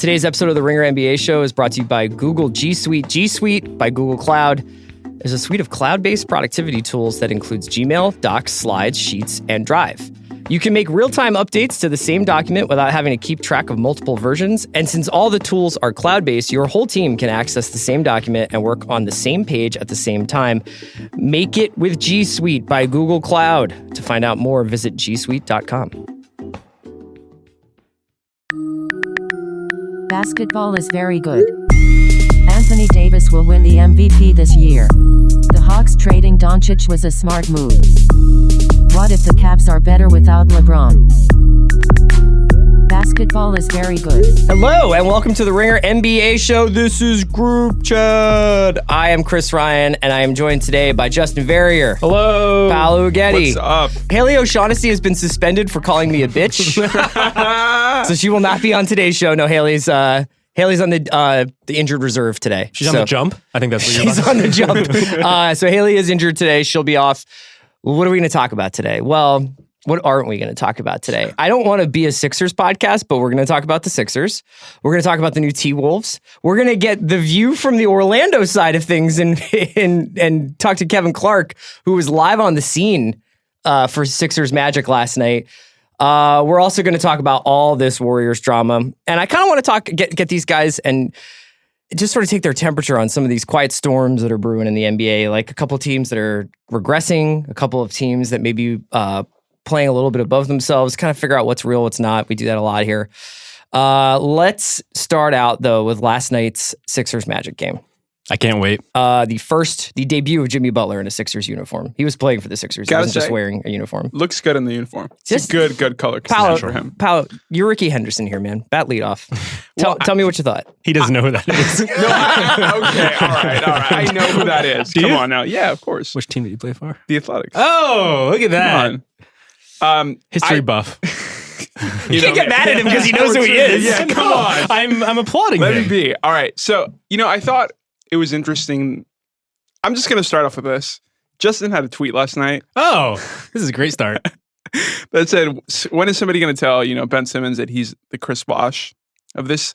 Today's episode of the Ringer NBA Show is brought to you by Google G Suite. G Suite by Google Cloud is a suite of cloud-based productivity tools that includes Gmail, Docs, Slides, Sheets, and Drive. You can make real-time updates to the same document without having to keep track of multiple versions. And since all the tools are cloud-based, your whole team can access the same document and work on the same page at the same time. Make it with G Suite by Google Cloud. To find out more, visit gsuite.com. Basketball is very good. Anthony Davis will win the MVP this year. The Hawks trading Doncic was a smart move. What if the Cavs are better without LeBron? Basketball is very good. Hello, and welcome to the Ringer NBA Show. This is Group Chat. I am Chris Ryan, and I am joined today by Justin Verrier. Hello. Paolo Uggetti. What's up? Haley O'Shaughnessy has been suspended for calling me a bitch. So she will not be on today's show. No, Haley's on the injured reserve today. She's on the jump? I think that's what you're She's on the jump. So Haley is injured today. She'll be off. What are we going to talk about today? Well, what aren't we going to talk about today? I don't want to be a Sixers podcast, but we're going to talk about the Sixers. We're going to talk about the new T-Wolves. We're going to get the view from the Orlando side of things and talk to Kevin Clark, who was live on the scene for Sixers Magic last night. We're also going to talk about all this Warriors drama. And I kind of want to get these guys and just sort of take their temperature on some of these quiet storms that are brewing in the NBA, like a couple of teams that are regressing, a couple of teams that maybe playing a little bit above themselves, kind of figure out what's real, what's not. We do that a lot here. Let's start out, though, with last night's Sixers Magic game. I can't wait. The debut of Jimmy Butler in a Sixers uniform. He was playing for the Sixers. He wasn't just wearing a uniform. Looks good in the uniform. It's a good color for him. Paolo, you're Ricky Henderson here, man. Bat lead off. Tell me what you thought. He doesn't know who that is. Okay, all right. I know who that is. Come on now. Yeah, of course. Which team did you play for? The Athletics. Oh, look at that. History buff. You can't get mad at him because he knows who he is. Yeah, come on. I'm applauding Let him. me be. All right. So, I thought it was interesting. I'm just going to start off with this. Justin had a tweet last night. Oh, this is a great start. That said, when is somebody going to tell, Ben Simmons that he's the Chris Bosh of this?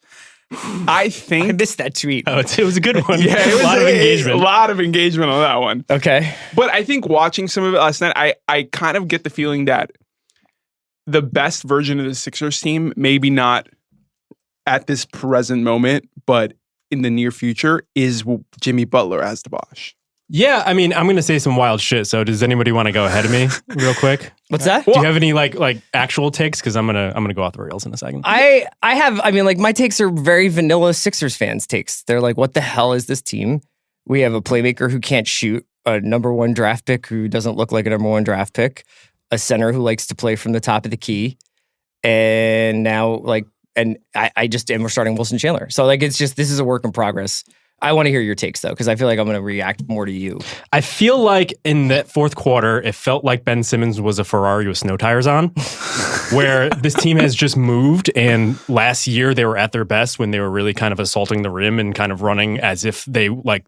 I missed that tweet. Oh, it was a good one. Yeah, it was a lot of engagement. A lot of engagement on that one. Okay. But I think watching some of it last night, I kind of get the feeling that the best version of the Sixers team, maybe not at this present moment, but in the near future, is Jimmy Butler as the Bosh. Yeah, I mean, I'm going to say some wild shit. So does anybody want to go ahead of me real quick? What's that? Do you have any like actual takes? Because I'm gonna go off the rails in a second. I have. I mean, like my takes are very vanilla Sixers fans takes. They're like, what the hell is this team? We have a playmaker who can't shoot, a number one draft pick who doesn't look like a number one draft pick, a center who likes to play from the top of the key, and now and we're starting Wilson Chandler. So it's just, this is a work in progress. I want to hear your takes though, because I feel like I'm going to react more to you. I feel like in that fourth quarter, it felt like Ben Simmons was a Ferrari with snow tires on, where this team has just moved. And last year they were at their best when they were really kind of assaulting the rim and kind of running as if they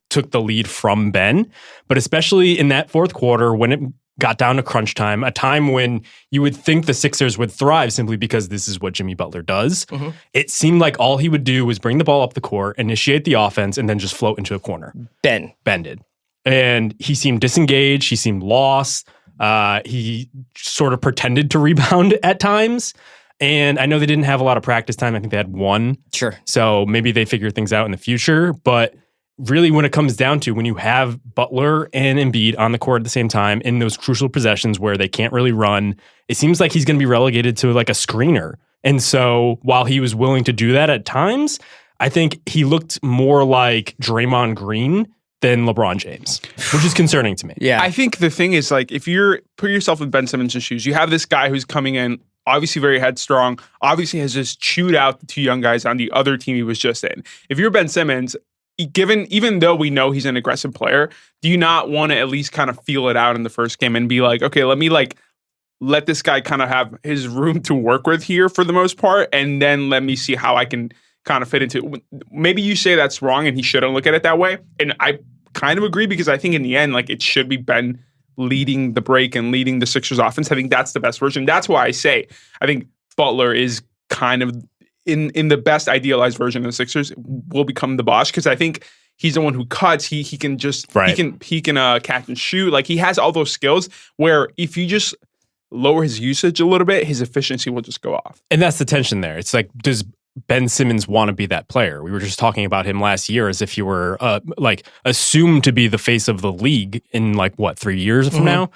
took the lead from Ben. But especially in that fourth quarter, when it got down to crunch time, a time when you would think the Sixers would thrive simply because this is what Jimmy Butler does. Mm-hmm. It seemed like all he would do was bring the ball up the court, initiate the offense, and then just float into a corner. Ben did. And he seemed disengaged. He seemed lost. He sort of pretended to rebound at times. And I know they didn't have a lot of practice time. I think they had one. Sure. So maybe they figure things out in the future. But really, when it comes down to when you have Butler and Embiid on the court at the same time in those crucial possessions where they can't really run, it seems like he's going to be relegated to a screener. And so while he was willing to do that at times, I think he looked more like Draymond Green than LeBron James, which is concerning to me. Yeah. I think the thing is, if you're put yourself in Ben Simmons' shoes, you have this guy who's coming in, obviously very headstrong, obviously has just chewed out the two young guys on the other team he was just in. If you're Ben Simmons, even though we know he's an aggressive player, do you not want to at least kind of feel it out in the first game and be like, okay, let me let this guy kind of have his room to work with here for the most part, and then let me see how I can kind of fit into it. Maybe you say that's wrong and he shouldn't look at it that way. And I kind of agree, because I think in the end, it should be Ben leading the break and leading the Sixers offense. I think that's the best version. That's why I say I think Butler is kind of in the best idealized version of the Sixers, will become the Bosch, because I think he's the one who cuts. He can just he can catch and shoot. Like, he has all those skills where if you just lower his usage a little bit, his efficiency will just go off. And that's the tension there. It's like, does Ben Simmons want to be that player? We were just talking about him last year as if he were like assumed to be the face of the league in like 3 years from now.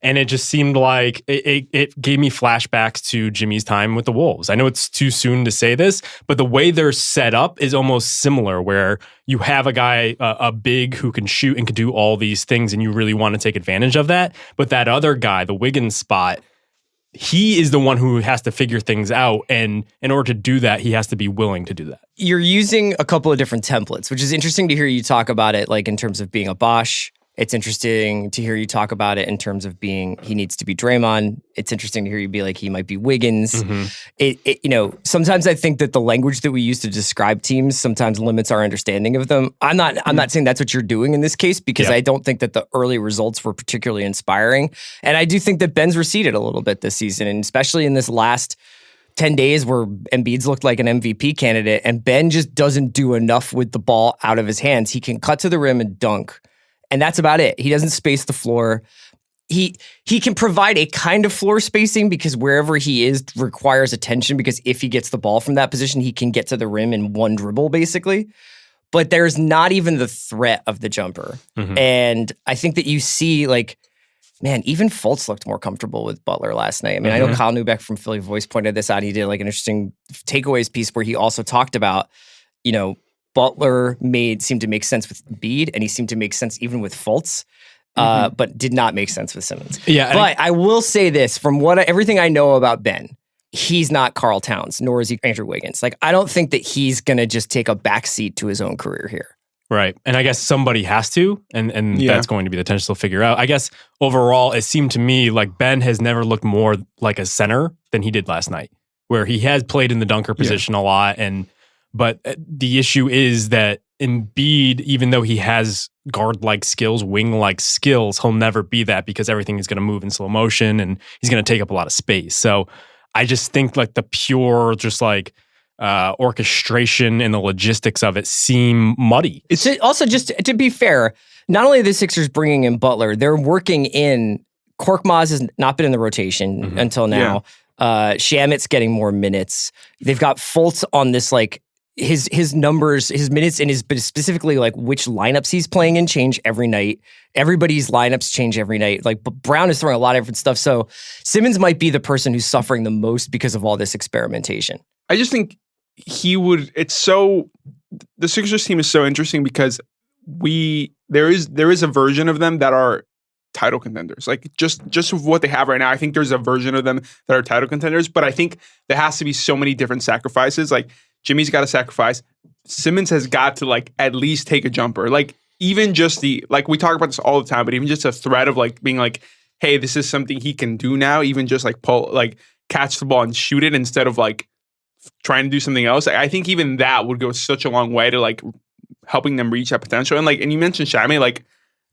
And it just seemed like it gave me flashbacks to Jimmy's time with the Wolves. I know it's too soon to say this, but the way they're set up is almost similar, where you have a guy, a big who can shoot and can do all these things, and you really want to take advantage of that. But that other guy, the Wiggins spot, he is the one who has to figure things out. And in order to do that, he has to be willing to do that. You're using a couple of different templates, which is interesting to hear you talk about it, like in terms of being a Bosch. It's interesting to hear you talk about it in terms of being, he needs to be Draymond. It's interesting to hear you be like, he might be Wiggins. Sometimes I think that the language that we use to describe teams sometimes limits our understanding of them. I'm not saying that's what you're doing in this case, because I don't think that the early results were particularly inspiring. And I do think that Ben's receded a little bit this season, and especially in this last 10 days where Embiid's looked like an MVP candidate, and Ben just doesn't do enough with the ball out of his hands. He can cut to the rim and dunk, and that's about it. He doesn't space the floor. He can provide a kind of floor spacing, because wherever he is requires attention, because if he gets the ball from that position, he can get to the rim in one dribble, basically. But there's not even the threat of the jumper. And I think that you see, like, man, even Fultz looked more comfortable with Butler last night. I mean, I know Kyle Newbeck from Philly Voice pointed this out. He did like an interesting takeaways piece where he also talked about, Butler seemed to make sense with Embiid, and he seemed to make sense even with Fultz, but did not make sense with Simmons. Yeah, but I will say this, from everything I know about Ben, he's not Karl Towns, nor is he Andrew Wiggins. Like, I don't think that he's going to just take a backseat to his own career here. Right. And I guess somebody has to, and that's going to be the tension to figure out. I guess overall, it seemed to me like Ben has never looked more like a center than he did last night, where he has played in the dunker position a lot. But the issue is that Embiid, even though he has guard-like skills, wing-like skills, he'll never be that, because everything is going to move in slow motion and he's going to take up a lot of space. So I just think like the pure, just like orchestration and the logistics of it seem muddy. It's also, just to be fair, not only are the Sixers bringing in Butler, they're working in, Korkmaz has not been in the rotation until now. Shamit's getting more minutes. They've got Fultz on this, like, his numbers, his minutes, and specifically like which lineups he's playing in change every night. Everybody's lineups change every night. Like, Brown is throwing a lot of different stuff. So Simmons might be the person who's suffering the most because of all this experimentation. I just think the Sixers team is so interesting because there is a version of them that are title contenders. Like, just with what they have right now, I think there's a version of them that are title contenders, but I think there has to be so many different sacrifices. Like, Jimmy's got to sacrifice. Simmons has got to, like, at least take a jumper. Like, even just we talk about this all the time, but even just a threat of, like, being like, hey, this is something he can do now. Even just like catch the ball and shoot it instead of like trying to do something else. I think even that would go such a long way to like helping them reach that potential. And you mentioned Shammy, like,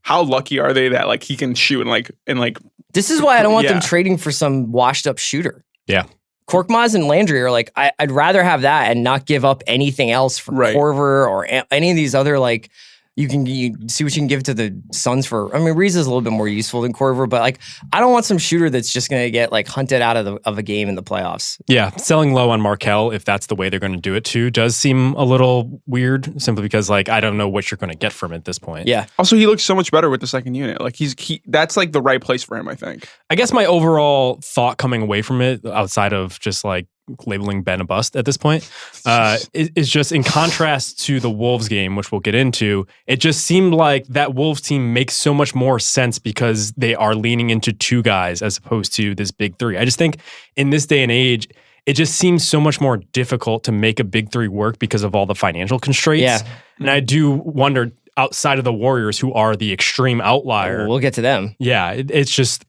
how lucky are they that like he can shoot and like this is why I don't want them trading for some washed up shooter. Yeah. Korkmaz and Landry are like, I'd rather have that and not give up anything else for Korver or any of these other, like, you see what you can give to the Suns for. I mean, Reese's a little bit more useful than Korver, but like, I don't want some shooter that's just going to get like hunted out of a game in the playoffs. Yeah, selling low on Markelle, if that's the way they're going to do it too, does seem a little weird. Simply because like I don't know what you're going to get from it at this point. Yeah. Also, he looks so much better with the second unit. Like that's like the right place for him, I think. I guess my overall thought coming away from it, outside of just like labeling Ben a bust at this point, is just in contrast to the Wolves game, which we'll get into. It just seemed like that Wolves team makes so much more sense because they are leaning into two guys as opposed to this big three. I just think in this day and age, it just seems so much more difficult to make a big three work because of all the financial constraints. Yeah. And I do wonder, outside of the Warriors, who are the extreme outlier. We'll get to them. Yeah, it just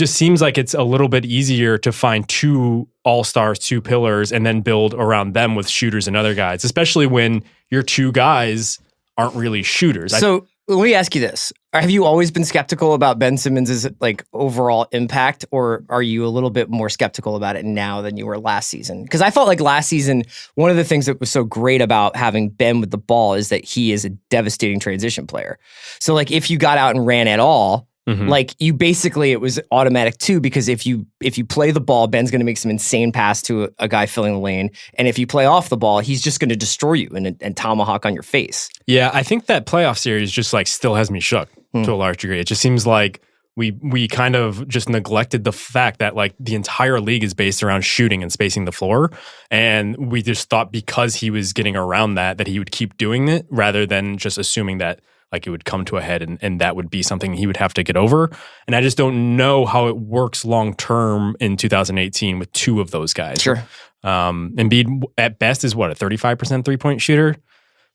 seems like it's a little bit easier to find two all-stars, two pillars, and then build around them with shooters and other guys, especially when your two guys aren't really shooters. So let me ask you this. have you always been skeptical about Ben Simmons' like overall impact, or are you a little bit more skeptical about it now than you were last season? Because I felt like last season, one of the things that was so great about having Ben with the ball is that he is a devastating transition player. So like if you got out and ran at all, like you basically, it was automatic too, because if you play the ball, Ben's going to make some insane pass to a guy filling the lane. And if you play off the ball, he's just going to destroy you and tomahawk on your face. Yeah, I think that playoff series just like still has me shook to a large degree. It just seems like we kind of just neglected the fact that like the entire league is based around shooting and spacing the floor. And we just thought because he was getting around that he would keep doing it rather than just assuming that like it would come to a head and that would be something he would have to get over. And I just don't know how it works long term in 2018 with two of those guys. Sure. Embiid at best is what, a 35% 3-point shooter?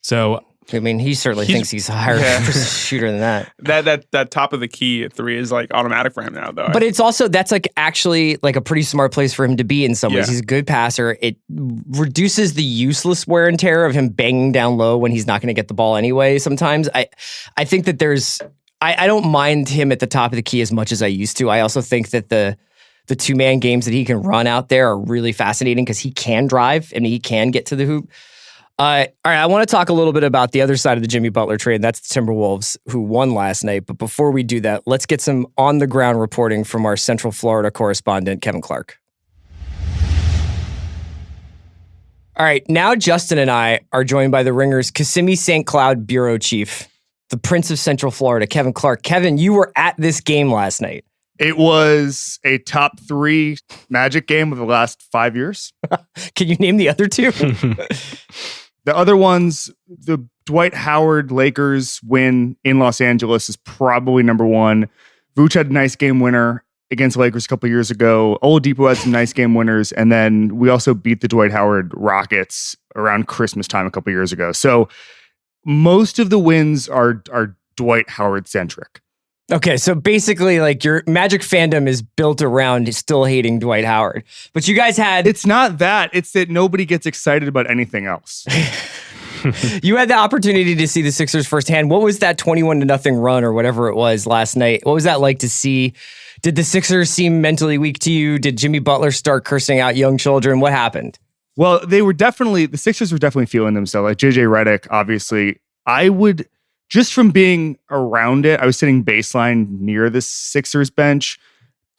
So I mean, he certainly thinks he's a higher shooter than that. That top of the key at 3 is like automatic for him now, though. But it's also, that's like actually like a pretty smart place for him to be in some ways. He's a good passer. It reduces the useless wear and tear of him banging down low when he's not going to get the ball anyway. Sometimes I think that I don't mind him at the top of the key as much as I used to. I also think that the 2-man games that he can run out there are really fascinating because he can drive and he can get to the hoop. All right, I want to talk a little bit about the other side of the Jimmy Butler trade. That's the Timberwolves, who won last night. But before we do that, let's get some on-the-ground reporting from our Central Florida correspondent, Kevin Clark. All right, now Justin and I are joined by the Ringer's Kissimmee St. Cloud bureau chief, the Prince of Central Florida, Kevin Clark. Kevin, you were at this game last night. It was a top 3 Magic game of the last 5 years. Can you name the other 2? The other ones, the Dwight Howard Lakers win in Los Angeles is probably number 1. Vooch had a nice game winner against the Lakers a couple years ago. Oladipo had some nice game winners. And then we also beat the Dwight Howard Rockets around Christmas time a couple years ago. So most of the wins are Dwight Howard centric. Okay, so basically, like, your Magic fandom is built around still hating Dwight Howard. But you guys had... It's not that. It's that nobody gets excited about anything else. You had the opportunity to see the Sixers firsthand. What was that 21-0 run or whatever it was last night? What was that like to see? Did the Sixers seem mentally weak to you? Did Jimmy Butler start cursing out young children? What happened? Well, the Sixers were definitely feeling themselves. Like JJ Redick, obviously, just from being around it, I was sitting baseline near the Sixers bench.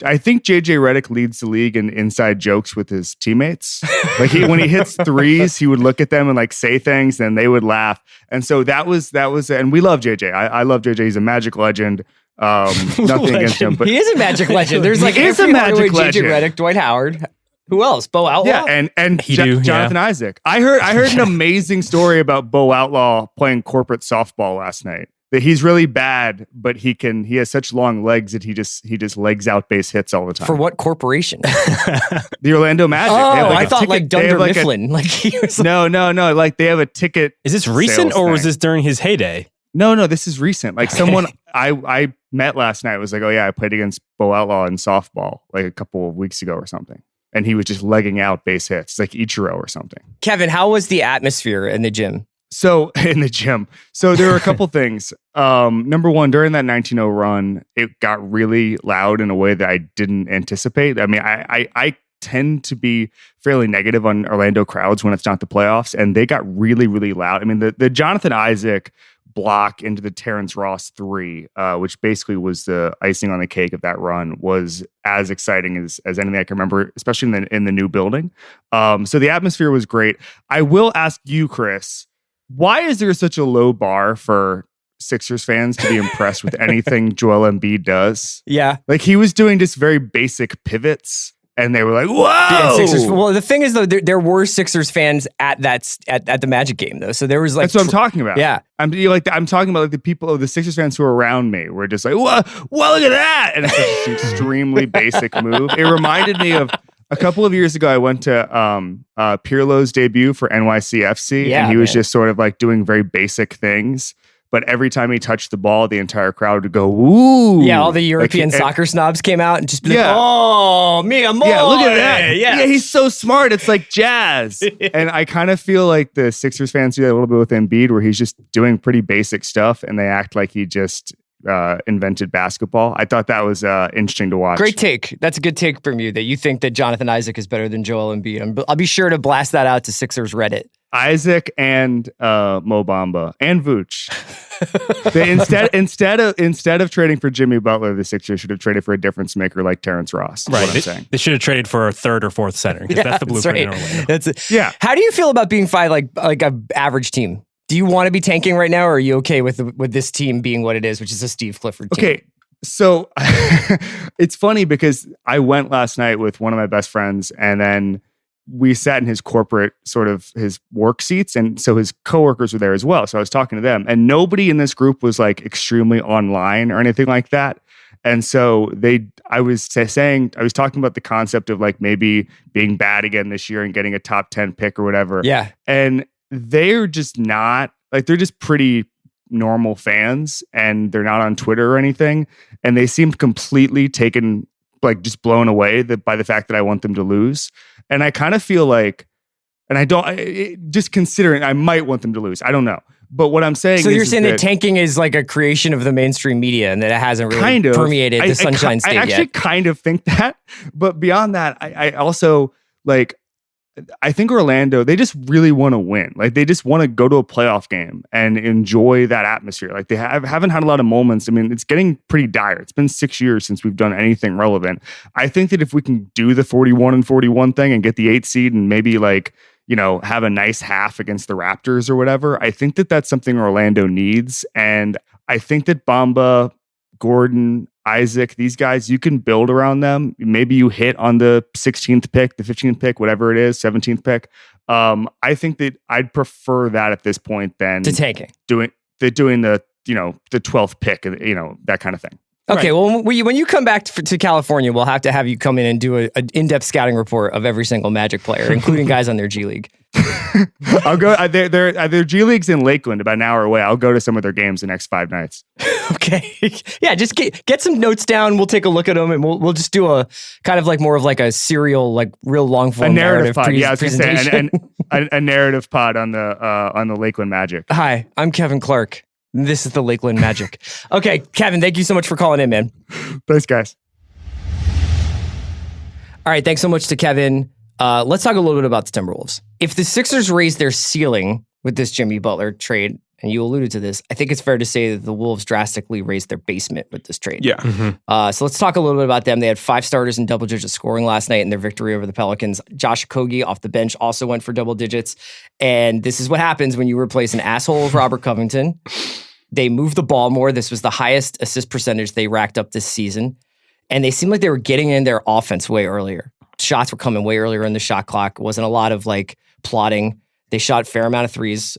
I think JJ Redick leads the league in inside jokes with his teammates. Like when he hits threes, he would look at them and like say things, and they would laugh. And so that was, and we love JJ. I love JJ. He's a Magic legend. Nothing against him, but he is a Magic legend. There's like every Magic legend. JJ Redick, Dwight Howard. Who else? Bo Outlaw? Yeah, and Jonathan Isaac. I heard an amazing story about Bo Outlaw playing corporate softball last night. That he's really bad, but he has such long legs that he just legs out base hits all the time. For what corporation? The Orlando Magic. Oh, I thought like Dunder Mifflin. Like he was no. Like they have a ticket. Is this recent or was this during his heyday? No, this is recent. Like someone I met last night was like, oh yeah, I played against Bo Outlaw in softball like a couple of weeks ago or something. And he was just legging out base hits. It's like Ichiro or something. Kevin, how was the atmosphere in the gym? So there were a couple things. Number one, during that 19-0 run, it got really loud in a way that I didn't anticipate. I mean, I tend to be fairly negative on Orlando crowds when it's not the playoffs, and they got really, really loud. I mean, the Jonathan Isaac block into the Terrence Ross 3, which basically was the icing on the cake of that run, was as exciting as anything I can remember, especially in the new building. So the atmosphere was great. I will ask you, Chris, why is there such a low bar for Sixers fans to be impressed with anything Joel Embiid does? Yeah. Like he was doing just very basic pivots and they were like, whoa! Yeah, well, the thing is though, there were Sixers fans at the Magic game though. So there was like... That's what I'm talking about. Yeah. I'm talking about like the people, the Sixers fans who are around me were just like, whoa, look at that! And it's just an extremely basic move. It reminded me of... A couple of years ago, I went to Pirlo's debut for NYCFC, and he was just sort of like doing very basic things. But every time he touched the ball, the entire crowd would go, ooh. Yeah, all the European soccer snobs came out and just be like, oh, mi amor. Yeah, look at that. Yeah, he's so smart. It's like jazz. And I kind of feel like the Sixers fans do that a little bit with Embiid, where he's just doing pretty basic stuff, and they act like he just invented basketball. I thought that was interesting to watch. Great take. That's a good take from you, that you think that Jonathan Isaac is better than Joel Embiid. I'll be sure to blast that out to Sixers Reddit. Isaac and Mo Bamba and Vooch. They instead of trading for Jimmy Butler, the Sixers should have traded for a difference maker like Terrence Ross. Right. They should have traded for a third or fourth center, because that's the blueprint in Orlando. That's it. Yeah. How do you feel about being five like an average team? Do you want to be tanking right now, or are you okay with this team being what it is, which is a Steve Clifford team? Okay. So it's funny because I went last night with one of my best friends, and then we sat in his corporate sort of his work seats. And so his coworkers were there as well. So I was talking to them, and nobody in this group was like extremely online or anything like that. And so I was talking about the concept of like maybe being bad again this year and getting a top 10 pick or whatever. Yeah. And they're just not like, they're just pretty normal fans, and they're not on Twitter or anything. And they seemed completely taken, like just blown away by the fact that I want them to lose. And I kind of feel like, and just considering I might want them to lose. I don't know. But what I'm saying so is... you're saying that tanking is like a creation of the mainstream media and that it hasn't really permeated the Sunshine State yet? I actually kind of think that. But beyond that, I also like... I think Orlando, they just really want to win. Like they just want to go to a playoff game and enjoy that atmosphere. Like they haven't had a lot of moments. I mean, it's getting pretty dire. It's been 6 years since we've done anything relevant. I think that if we can do the 41-41 thing and get the 8th seed and maybe like, you know, have a nice half against the Raptors or whatever, I think that that's something Orlando needs. And I think that Bamba, Gordon, Isaac, these guys, you can build around them. Maybe you hit on the 16th pick, the 15th pick, whatever it is, 17th pick. I think that I'd prefer that at this point than to tanking. Doing the 12th pick, that kind of thing. Okay, well, when you come back to California, we'll have to have you come in and do an in-depth scouting report of every single Magic player, including guys on their G League. I'll go. Their G League's in Lakeland, about an hour away. I'll go to some of their games the next 5 nights. Okay, yeah, just get some notes down. We'll take a look at them, and we'll just do a kind of like more of like a serial, like real long form narrative pod. I was presentation. Say, a narrative pod on the Lakeland Magic. Hi, I'm Kevin Clark. This is the Lakeland Magic. Okay, Kevin, thank you so much for calling in, man. Thanks, guys. All right, thanks so much to Kevin. Let's talk a little bit about the Timberwolves. If the Sixers raise their ceiling with this Jimmy Butler trade, and you alluded to this, I think it's fair to say that the Wolves drastically raised their basement with this trade. Yeah. Mm-hmm. So let's talk a little bit about them. They had 5 starters in double-digit scoring last night in their victory over the Pelicans. Josh Okogie off the bench also went for double digits. And this is what happens when you replace an asshole of Robert Covington. They moved the ball more. This was the highest assist percentage they racked up this season. And they seemed like they were getting in their offense way earlier. Shots were coming way earlier in the shot clock. It wasn't a lot of like plotting. They shot a fair amount of threes,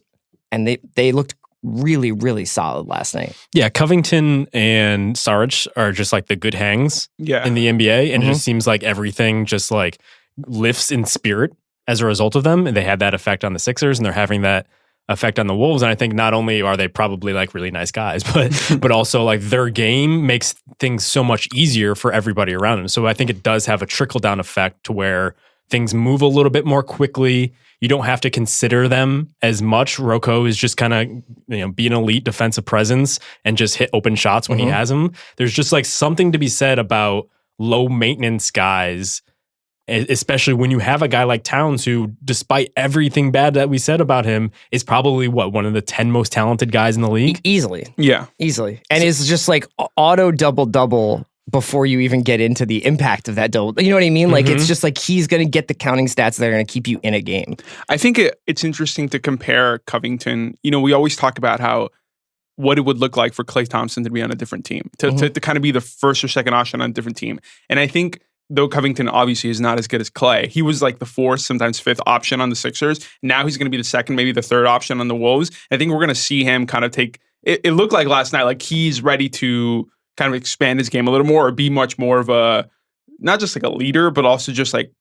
and they looked really, really solid last night. Yeah, Covington and Saric are just like the good hangs in the NBA, and it just seems like everything just like lifts in spirit as a result of them. And they had that effect on the Sixers, and they're having that effect on the Wolves. And I think not only are they probably like really nice guys, but also like their game makes things so much easier for everybody around them. So I think it does have a trickle down effect to where things move a little bit more quickly. You don't have to consider them as much. Rocco is just kind of, be an elite defensive presence and just hit open shots when he has them. There's just like something to be said about low maintenance guys, especially when you have a guy like Towns who, despite everything bad that we said about him, is probably one of the 10 most talented guys in the league. Easily. Yeah. Easily. And it's just like auto double before you even get into the impact of that double. You know what I mean? Like, it's just like he's going to get the counting stats that are going to keep you in a game. I think it's interesting to compare Covington. We always talk about what it would look like for Klay Thompson to be on a different team, to kind of be the first or second option on a different team. And I think though Covington obviously is not as good as Klay, he was like the 4th, sometimes 5th option on the Sixers. Now he's going to be the 2nd, maybe the 3rd option on the Wolves. I think we're going to see him kind of take, it looked like last night, like he's ready to kind of expand his game a little more or be much more of a, not just like a leader, but also just like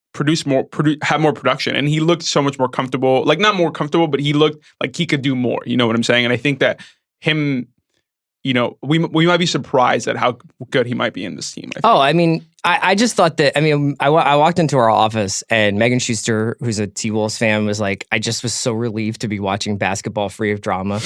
have more production. And he looked so much more comfortable, like not more comfortable, but he looked like he could do more. You know what I'm saying? And I think that him, we might be surprised at how good he might be in this team. I think. Oh, I mean, I just thought that, I walked into our office and Megan Schuster, who's a T-Wolves fan, was like, I just was so relieved to be watching basketball free of drama.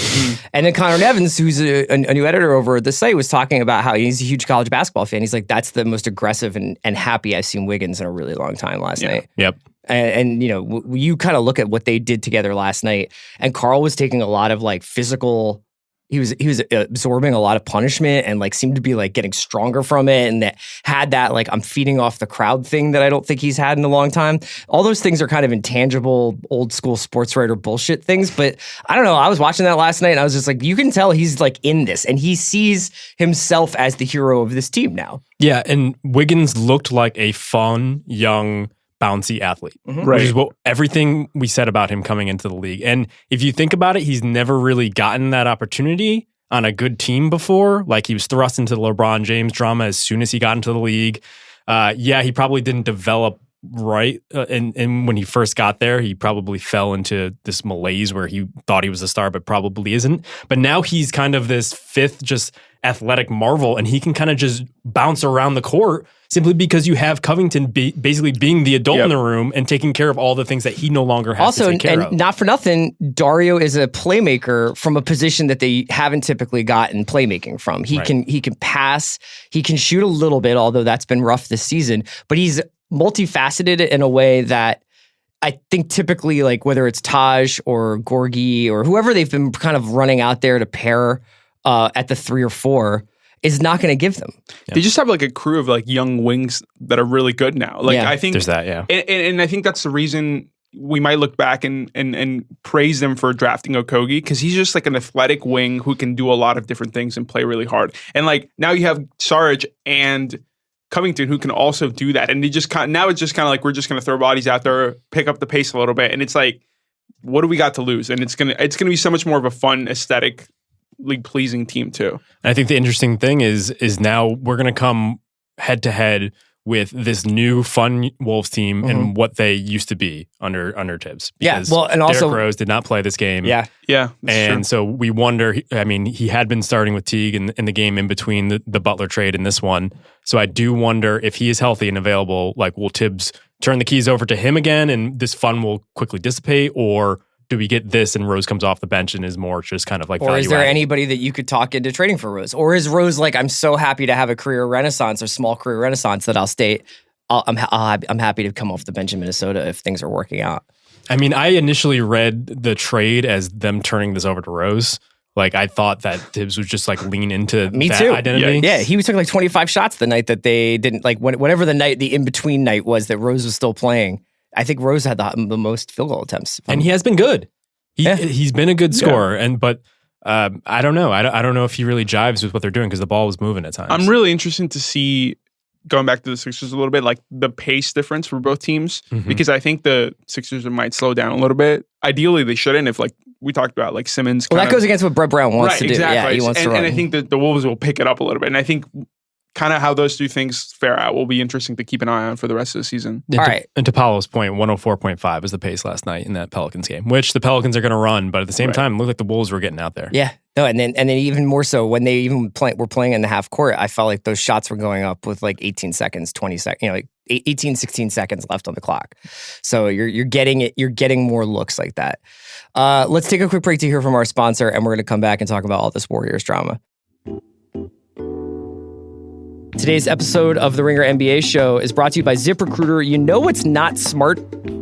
And then Connor Nevins, who's a new editor over at the site, was talking about how he's a huge college basketball fan. He's like, that's the most aggressive and happy I've seen Wiggins in a really long time last night. Yep. And you kind of look at what they did together last night, and Karl was taking a lot of like physical. He was absorbing a lot of punishment and like seemed to be like getting stronger from it, and that had that like I'm feeding off the crowd thing that I don't think he's had in a long time. All those things are kind of intangible, old school sports writer bullshit things. But I don't know. I was watching that last night and I was just like, you can tell he's like in this, and he sees himself as the hero of this team now. Yeah, and Wiggins looked like a fun, young, bouncy athlete, which is what everything we said about him coming into the league. And if you think about it, he's never really gotten that opportunity on a good team before. Like he was thrust into the LeBron James drama as soon as he got into the league. He probably didn't develop right. And when he first got there, he probably fell into this malaise where he thought he was a star, but probably isn't. But now he's kind of this fifth, just athletic marvel, and he can kind of just bounce around the court simply because you have Covington basically being the adult in the room and taking care of all the things that he no longer has to take care of. Not for nothing, Dario is a playmaker from a position that they haven't typically gotten playmaking from. He can pass, he can shoot a little bit, although that's been rough this season, but he's multifaceted in a way that I think typically, like whether it's Taj or Gorgie or whoever they've been kind of running out there to pair at the 3 or 4, is not going to give them. They just have like a crew of like young wings that are really good now. Like I think there's that, and I think that's the reason we might look back and praise them for drafting Okogie, because he's just like an athletic wing who can do a lot of different things and play really hard. And like now you have Sarge and Covington who can also do that. And they just now it's just kind of like we're just going to throw bodies out there, pick up the pace a little bit, and it's like, what do we got to lose? And it's gonna be so much more of a fun aesthetic, league pleasing team too. And I think the interesting thing is now we're going to come head to head with this new fun Wolves team and what they used to be under Tibbs. Because and also Derrick Rose did not play this game. And so we wonder. I mean, he had been starting with Teague in the game in between the Butler trade and this one. So I do wonder if he is healthy and available. Like, will Tibbs turn the keys over to him again, and this fun will quickly dissipate, or do we get this and Rose comes off the bench and is more just kind of like Or is there anybody that you could talk into trading for Rose? Or is Rose like, I'm so happy to have a career renaissance or small career renaissance that I'm happy to come off the bench in Minnesota if things are working out? I mean, I initially read the trade as them turning this over to Rose. Like, I thought that Tibbs would just like lean into that identity. Yeah, he took like 25 shots the night that they didn't, like whatever the in-between night was that Rose was still playing. I think Rose had the most field goal attempts. And he has been good. He's been a good scorer. But I don't know. I don't know if he really jives with what they're doing because the ball was moving at times. I'm really interested to see, going back to the Sixers a little bit, like the pace difference for both teams, because I think the Sixers might slow down a little bit. Ideally, they shouldn't. If like we talked about, like Simmons. Well, that goes against what Brett Brown wants to do. Exactly. Yeah, he wants to run. And I think that the Wolves will pick it up a little bit. And I think kind of how those two things fare out will be interesting to keep an eye on for the rest of the season. All right. And to Paolo's point, 104.5 was the pace last night in that Pelicans game, which the Pelicans are going to run, but at the same time, it looked like the Wolves were getting out there. Yeah. No, and then even more so when they even were playing in the half court, I felt like those shots were going up with like 18 seconds, 20 seconds, like 18, 16 seconds left on the clock. So you're getting more looks like that. Let's take a quick break to hear from our sponsor, and we're going to come back and talk about all this Warriors drama. Today's episode of the Ringer NBA show is brought to you by ZipRecruiter. You know it's not smart?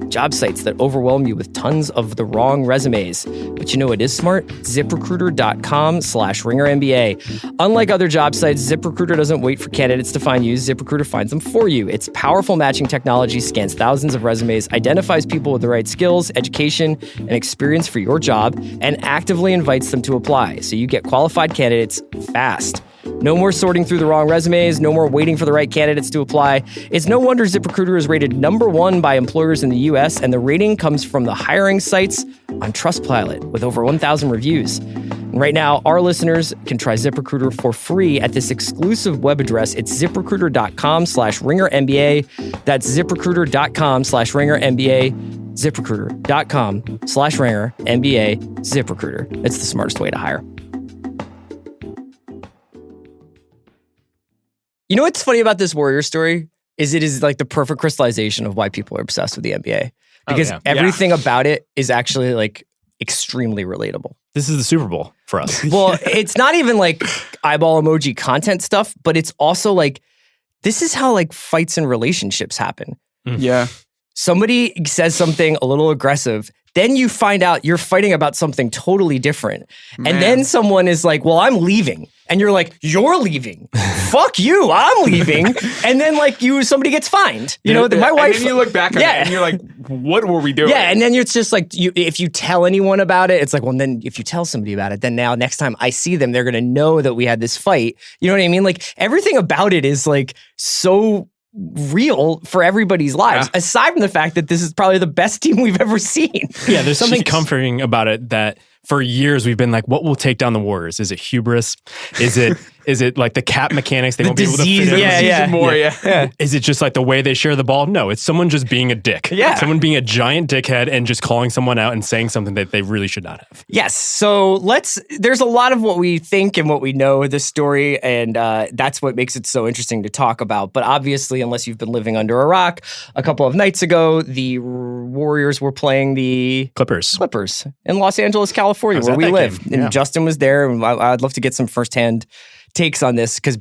Job sites that overwhelm you with tons of the wrong resumes. But you know it is smart? ZipRecruiter.com/RingerNBA. Unlike other job sites, ZipRecruiter doesn't wait for candidates to find you. ZipRecruiter finds them for you. Its powerful matching technology scans thousands of resumes, identifies people with the right skills, education, and experience for your job, and actively invites them to apply. So you get qualified candidates fast. No more sorting through the wrong resumes, no more waiting for the right candidates to apply. It's no wonder ZipRecruiter is rated #1 by employers in the US, and the rating comes from the hiring sites on Trustpilot with over 1,000 reviews. And right now, our listeners can try ZipRecruiter for free at this exclusive web address. It's ZipRecruiter.com/RingerNBA. That's ZipRecruiter.com/RingerNBA. ZipRecruiter.com/RingerNBA. ZipRecruiter. It's the smartest way to hire. You know what's funny about this Warriors story is it is like the perfect crystallization of why people are obsessed with the NBA. Because everything about it is actually like extremely relatable. This is the Super Bowl for us. Well, it's not even like eyeball emoji content stuff, but it's also like, this is how like fights and relationships happen. Yeah. Somebody says something a little aggressive, then you find out you're fighting about something totally different. Man. And then someone is like, well, I'm leaving. And you're like, you're leaving. Fuck you, I'm leaving. And then like somebody gets fined. You know, my wife. And then you look back at it and you're like, what were we doing? Yeah, and then it's just like, if you tell anyone about it, it's like, well, then if you tell somebody about it, then now next time I see them, they're going to know that we had this fight. You know what I mean? Like everything about it is like so real for everybody's lives, aside from the fact that this is probably the best team we've ever seen. Yeah, there's something comforting about it that for years we've been like, what will take down the Warriors? Is it hubris? Is it like the cap mechanics? They won't be able to fit in. Is it just like the way they share the ball? No, it's someone just being a dick. Yeah. Someone being a giant dickhead and just calling someone out and saying something that they really should not have. Yes. So there's a lot of what we think and what we know of this story, and that's what makes it so interesting to talk about. But obviously, unless you've been living under a rock, a couple of nights ago, the Warriors were playing the Clippers in Los Angeles, California, where we live. And Justin was there, and I'd love to get some firsthand takes on this because,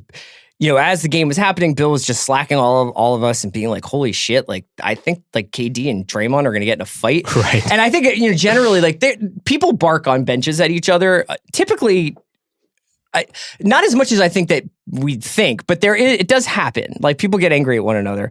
you know, as the game was happening, Bill was just slacking all of us and being like, holy shit, like I think like KD and Draymond are going to get in a fight. Right. And I think, you know, generally like people bark on benches at each other. Typically, not as much as I think that we think, but it does happen. Like people get angry at one another.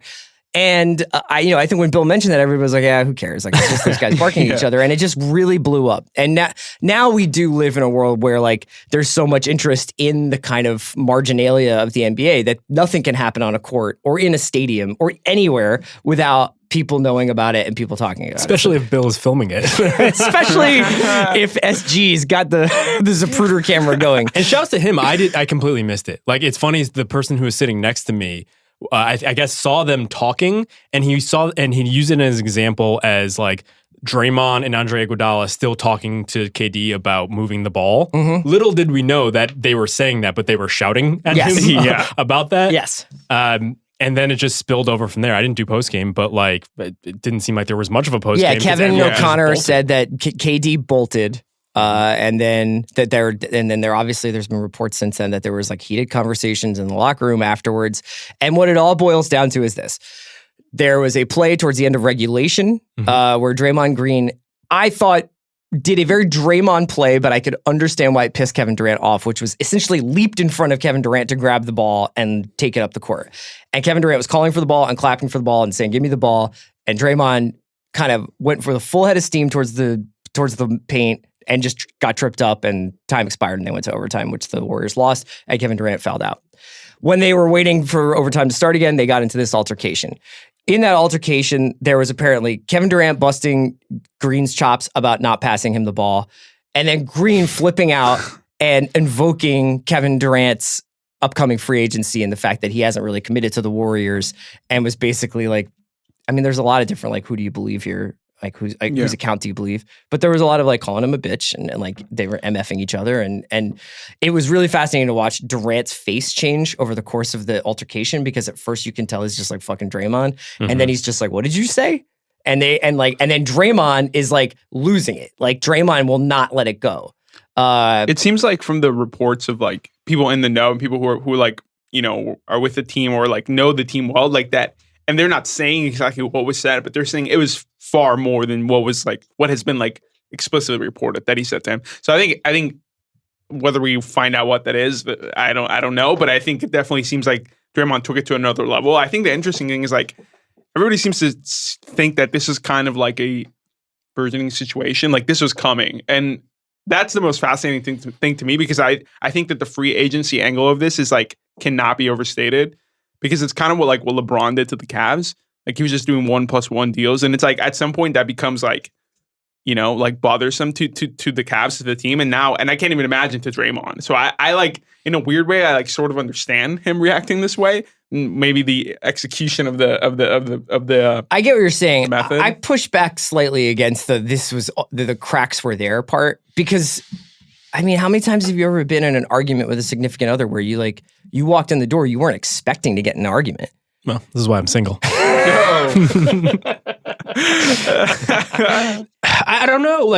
And I think when Bill mentioned that, everybody was like, yeah, who cares? Like, it's just those guys barking at each other. And it just really blew up. And now we do live in a world where like there's so much interest in the kind of marginalia of the NBA that nothing can happen on a court or in a stadium or anywhere without people knowing about it and people talking about Especially if Bill is filming it. Especially if SG's got the Zapruder camera going. And shouts to him. I completely missed it. Like, it's funny, the person who was sitting next to me, I guess saw them talking, and he used it as an example as like Draymond and Andre Iguodala still talking to KD about moving the ball. Mm-hmm. Little did we know that they were saying that, but they were shouting at him about that. Yes. And then it just spilled over from there. I didn't do post game, but like it didn't seem like there was much of a post game. Yeah, Kevin O'Connor said that KD bolted. And then there obviously there's been reports since then that there was like heated conversations in the locker room afterwards. And what it all boils down to is this. There was a play towards the end of regulation where Draymond Green, I thought, did a very Draymond play, but I could understand why it pissed Kevin Durant off, which was essentially leaped in front of Kevin Durant to grab the ball and take it up the court. And Kevin Durant was calling for the ball and clapping for the ball and saying, give me the ball. And Draymond kind of went for the full head of steam towards the paint and just got tripped up and time expired and they went to overtime, which the Warriors lost, and Kevin Durant fouled out. When they were waiting for overtime to start again, they got into this altercation. In that altercation, there was apparently Kevin Durant busting Green's chops about not passing him the ball, and then Green flipping out and invoking Kevin Durant's upcoming free agency and the fact that he hasn't really committed to the Warriors, and was basically like, I mean, there's a lot of different, like, who do you believe here? Like, whose account do you believe? But there was a lot of like calling him a bitch and like they were MFing each other. And it was really fascinating to watch Durant's face change over the course of the altercation, because at first you can tell he's just like fucking Draymond. Mm-hmm. And then he's just like, what did you say? And then Draymond is like losing it. Like Draymond will not let it go. It seems like from the reports of like people in the know and people who like, you know, are with the team or like know the team well, like that. And they're not saying exactly what was said, but they're saying it was far more than what has been like explicitly reported that he said to him. So I think whether we find out what that is, I don't know, but I think it definitely seems like Draymond took it to another level. I think the interesting thing is like everybody seems to think that this is kind of like a burgeoning situation, like this was coming, and that's the most fascinating thing to me, because I think that the free agency angle of this is like cannot be overstated. Because it's kind of what LeBron did to the Cavs. Like he was just doing 1+1 deals. And it's like at some point that becomes like, you know, like bothersome to the Cavs, to the team. And I can't even imagine to Draymond. So I like, in a weird way, I like sort of understand him reacting this way. Maybe the execution of the I get what you're saying. Method. I push back slightly against the cracks were there part, because I mean, how many times have you ever been in an argument with a significant other where you walked in the door, you weren't expecting to get in an argument? Well, this is why I'm single. I don't know.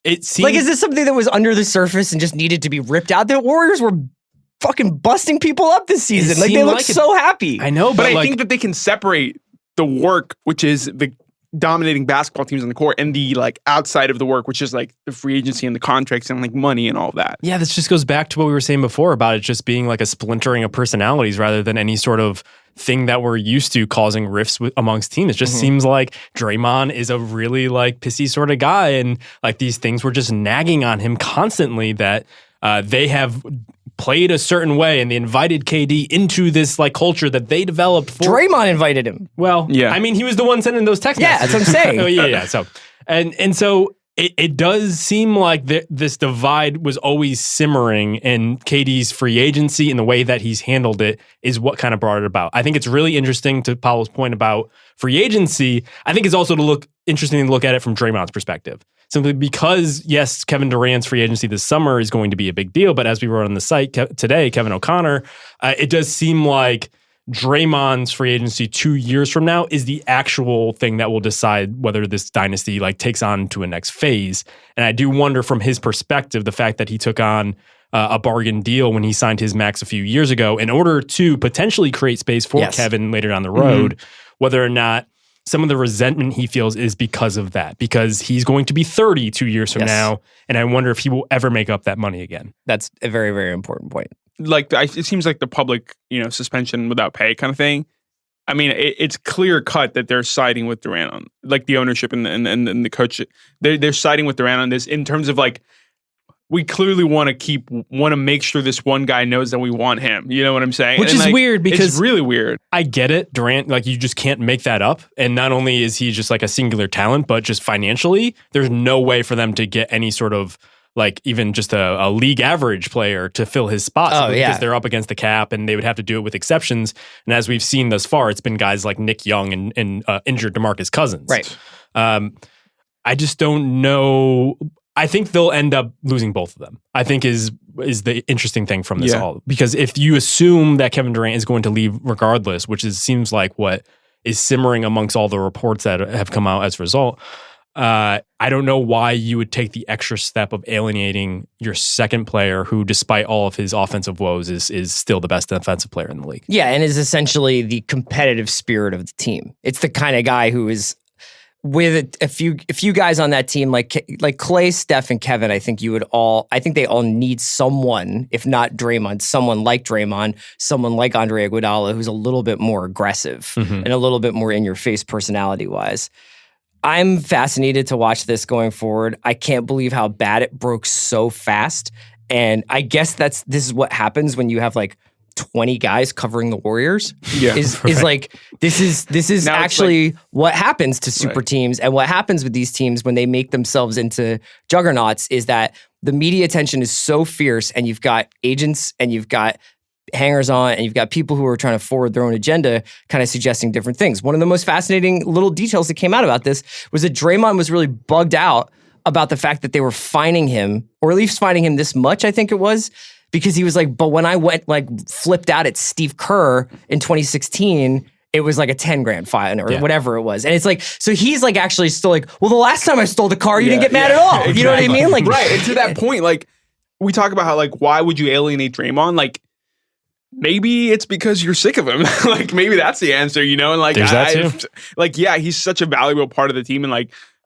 It seems like, is this something that was under the surface and just needed to be ripped out? The Warriors were fucking busting people up this season. Like, they look so happy. I know, but I think that they can separate the work, which is the dominating basketball teams on the court, and the outside of the work, which is the free agency and the contracts and money and all that. Yeah, this just goes back to what we were saying before about it just being a splintering of personalities rather than any sort of thing that we're used to causing rifts amongst teams. It just seems like Draymond is a really pissy sort of guy, and these things were just nagging on him constantly that they have played a certain way and they invited KD into this culture that they developed for. Draymond invited him. Well, yeah. I mean, he was the one sending those text messages. Yeah, that's what I'm saying. Oh, yeah. So, and so it does seem like this divide was always simmering, and KD's free agency and the way that he's handled it is what kind of brought it about. I think it's really interesting, to Paolo's point about free agency. I think it's also interesting to look at it from Draymond's perspective. Simply because, yes, Kevin Durant's free agency this summer is going to be a big deal, but as we wrote on the site today, Kevin O'Connor, it does seem like Draymond's free agency 2 years from now is the actual thing that will decide whether this dynasty takes on to a next phase. And I do wonder from his perspective, the fact that he took on a bargain deal when he signed his max a few years ago in order to potentially create space for Kevin later down the road, whether or not some of the resentment he feels is because of that, because he's going to be 30 2 years from now. And I wonder if he will ever make up that money again. That's a very, very important point. It seems like the public, suspension without pay kind of thing. I mean, it's clear cut that they're siding with Durant on, the ownership and the coach. They're siding with Durant on this in terms of we clearly want to make sure this one guy knows that we want him. You know what I'm saying? Which is weird because it's really weird. I get it. Durant, you just can't make that up. And not only is he just a singular talent, but just financially, there's no way for them to get any sort of even just a league average player to fill his spot because they're up against the cap and they would have to do it with exceptions. And as we've seen thus far, it's been guys like Nick Young and injured DeMarcus Cousins. Right. I just don't know. I think they'll end up losing both of them, I think is the interesting thing from this all. Because if you assume that Kevin Durant is going to leave regardless, which seems like what is simmering amongst all the reports that have come out as a result, I don't know why you would take the extra step of alienating your second player who, despite all of his offensive woes, is still the best defensive player in the league. Yeah, and is essentially the competitive spirit of the team. It's the kind of guy who is with a few guys on that team like Klay, Steph, and Kevin. I think they all need someone, if not Draymond, someone like Draymond, someone like Andre Iguodala, who's a little bit more aggressive and a little bit more in your face personality wise. I'm fascinated to watch this going forward. I can't believe how bad it broke so fast. And I guess this is what happens when you have 20 guys covering the Warriors. Yeah. Is this is now actually what happens to super teams, and what happens with these teams when they make themselves into juggernauts is that the media attention is so fierce, and you've got agents and you've got hangers on, and you've got people who are trying to forward their own agenda, kind of suggesting different things. One of the most fascinating little details that came out about this was that Draymond was really bugged out about the fact that they were fining him, or at least fining him this much, I think it was, because he was but when I went flipped out at Steve Kerr in 2016, it was a 10 grand fine or whatever it was. And it's so he's actually still well, the last time I stole the car, you didn't get mad at all. Exactly. You know what I mean? Right. And to that point, we talk about how why would you alienate Draymond? Maybe it's because you're sick of him. Maybe that's the answer, and there's that too. He's such a valuable part of the team, and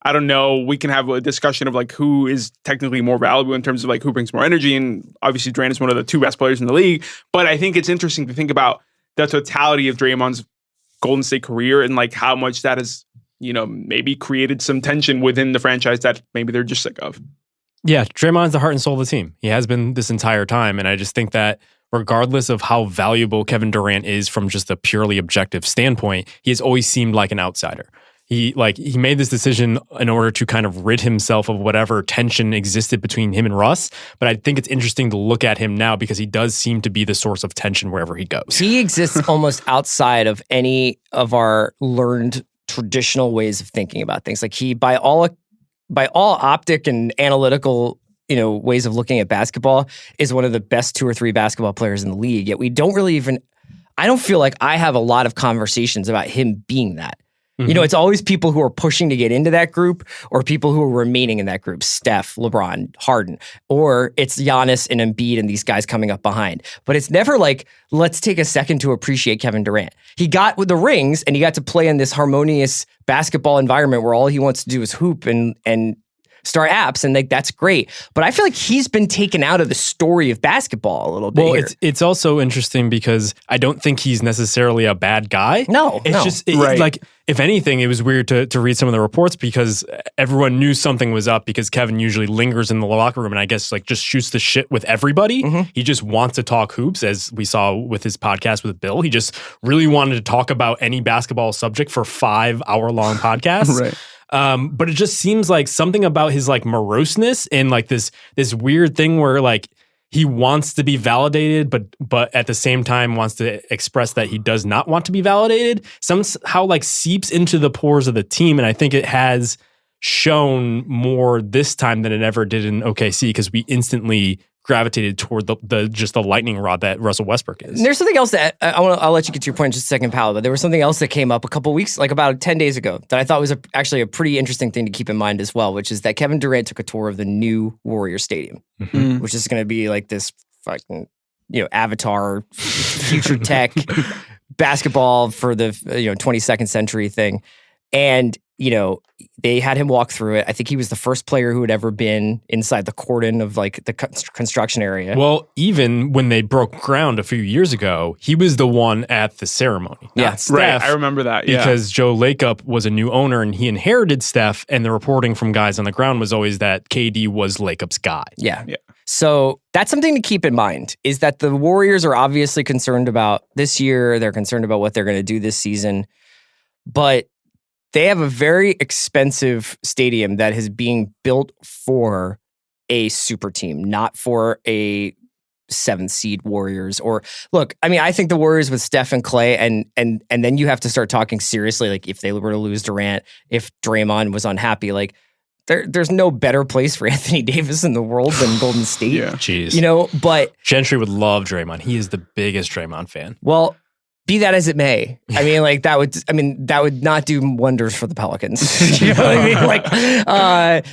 I don't know, we can have a discussion of who is technically more valuable in terms of who brings more energy, and obviously Durant is one of the two best players in the league, but I think it's interesting to think about the totality of Draymond's Golden State career and how much that has, maybe created some tension within the franchise that maybe they're just sick of. Yeah, Draymond's the heart and soul of the team. He has been this entire time, and I just think that regardless of how valuable Kevin Durant is from just a purely objective standpoint, he has always seemed like an outsider. He made this decision in order to kind of rid himself of whatever tension existed between him and Russ. But I think it's interesting to look at him now because he does seem to be the source of tension wherever he goes. He exists almost outside of any of our learned traditional ways of thinking about things. He, by all optic and analytical ways of looking at basketball, is one of the best 2 or 3 basketball players in the league. Yet we don't really I don't feel like I have a lot of conversations about him being that. It's always people who are pushing to get into that group or people who are remaining in that group. Steph, LeBron, Harden, or it's Giannis and Embiid and these guys coming up behind. But it's never like, let's take a second to appreciate Kevin Durant. He got with the rings and he got to play in this harmonious basketball environment where all he wants to do is hoop and start apps, and like that's great. But I feel like he's been taken out of the story of basketball a little bit. Well, it's also interesting because I don't think he's necessarily a bad guy. No, it's just like, if anything, it was weird to read some of the reports because everyone knew something was up because Kevin usually lingers in the locker room and I guess like just shoots the shit with everybody. He just wants to talk hoops, as we saw with his podcast with Bill. He just really wanted to talk about any basketball subject for 5-hour-long podcasts. Right. But it just seems like something about his like moroseness and like this weird thing where like he wants to be validated, but at the same time wants to express that he does not want to be validated. Somehow like seeps into the pores of the team, and I think it has shown more this time than it ever did in OKC because we instantly gravitated toward the lightning rod that Russell Westbrook is. And there's something else that I'll let you get to your point in just a second, Paolo, but there was something else that came up a couple weeks, like about 10 days ago, that I thought was actually a pretty interesting thing to keep in mind as well, which is that Kevin Durant took a tour of the new Warrior Stadium, which is going to be like this fucking, avatar, future tech basketball for the 22nd century thing. And they had him walk through it. I think he was the first player who had ever been inside the cordon of like the construction area. Well, even when they broke ground a few years ago, he was the one at the ceremony. Yeah, Steph, right. I remember that. Yeah. Because Joe Lacob was a new owner and he inherited Steph, and the reporting from guys on the ground was always that KD was Lacob's guy. Yeah. So that's something to keep in mind, is that the Warriors are obviously concerned about this year. They're concerned about what they're going to do this season. But they have a very expensive stadium that is being built for a super team, not for a 7th seed Warriors. Or look, I mean, I think the Warriors with Steph and Clay, and then you have to start talking seriously, like if they were to lose Durant, if Draymond was unhappy, like there's no better place for Anthony Davis in the world than Golden State. Yeah. Jeez. But Gentry would love Draymond. He is the biggest Draymond fan. Well, be that as it may, I mean, like that would not do wonders for the Pelicans. You know what I mean? Like,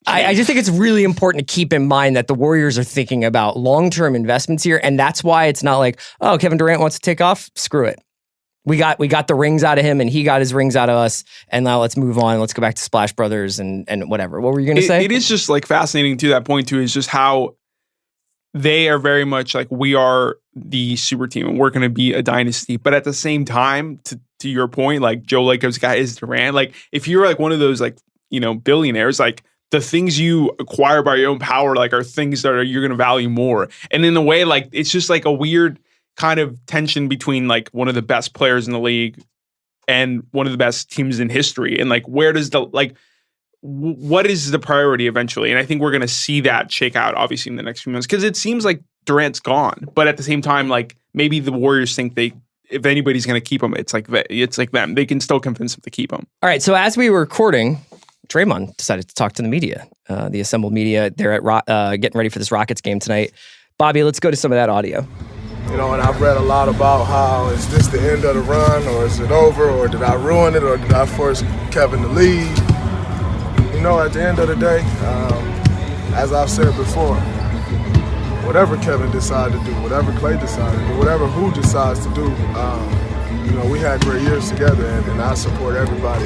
I just think it's really important to keep in mind that the Warriors are thinking about long-term investments here, and that's why it's not like, oh, Kevin Durant wants to take off. Screw it. We got the rings out of him, and he got his rings out of us, and now let's move on. Let's go back to Splash Brothers and whatever. What were you going to say? It is just like fascinating to that point too. Is just how they are very much like, we are the super team and we're going to be a dynasty. But at the same time, to your point, like Joe Lacob's guy is Durant. Like if you're like one of those like, billionaires, like the things you acquire by your own power, like are things that you're going to value more. And in a way, like it's just like a weird kind of tension between like one of the best players in the league and one of the best teams in history. And like, where does what is the priority eventually? And I think we're going to see that shake out, obviously, in the next few months, because it seems like Durant's gone. But at the same time, like maybe the Warriors think if anybody's going to keep him, it's like them. They can still convince him to keep him. All right. So as we were recording, Draymond decided to talk to the media, the assembled media. They're at getting ready for this Rockets game tonight. Bobby, let's go to some of that audio. And I've read a lot about how is this the end of the run, or is it over, or did I ruin it, or did I force Kevin to leave? At the end of the day, as I've said before, whatever Kevin decided to do, whatever Clay decided to do, whatever who decides to do, we had great years together, and I support everybody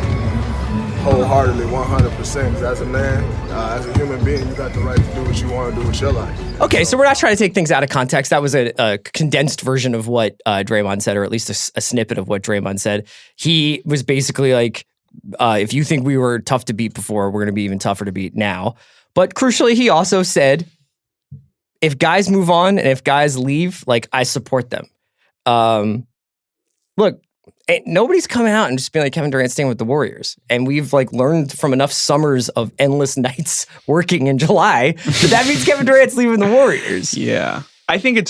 wholeheartedly, 100%. Because as a man, as a human being, you got the right to do what you want to do with your life. Okay, so we're not trying to take things out of context. That was a condensed version of what Draymond said, or at least a snippet of what Draymond said. He was basically like, if you think we were tough to beat before, we're going to be even tougher to beat now. But crucially, he also said, if guys move on and if guys leave, like, I support them. Look, nobody's coming out and just being like, Kevin Durant's staying with the Warriors. And we've like learned from enough summers of endless nights working in July that means Kevin Durant's leaving the Warriors. Yeah. I think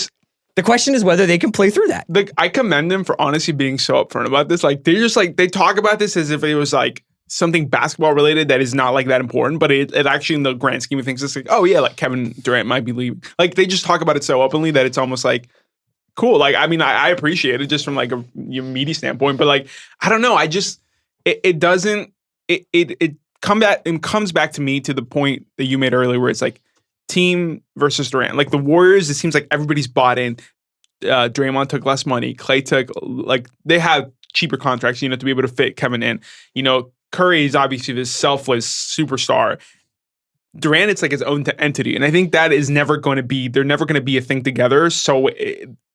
the question is whether they can play through that. Like, I commend them for honestly being so upfront about this. Like, they're just like, they talk about this as if it was like something basketball related that is not like that important, but it actually in the grand scheme of things, it's like, oh yeah, like Kevin Durant might be leaving. Like they just talk about it so openly that it's almost like cool. Like, I mean, I appreciate it just from like a media standpoint, but like, I don't know. I just, it comes back to me to the point that you made earlier where it's like team versus Durant. Like the Warriors, it seems like everybody's bought in. Draymond took less money. Klay took, like, they have cheaper contracts, to be able to fit Kevin in. Curry is obviously this selfless superstar. Durant, it's like his own entity. And I think that is never going to be, they're never going to be a thing together. So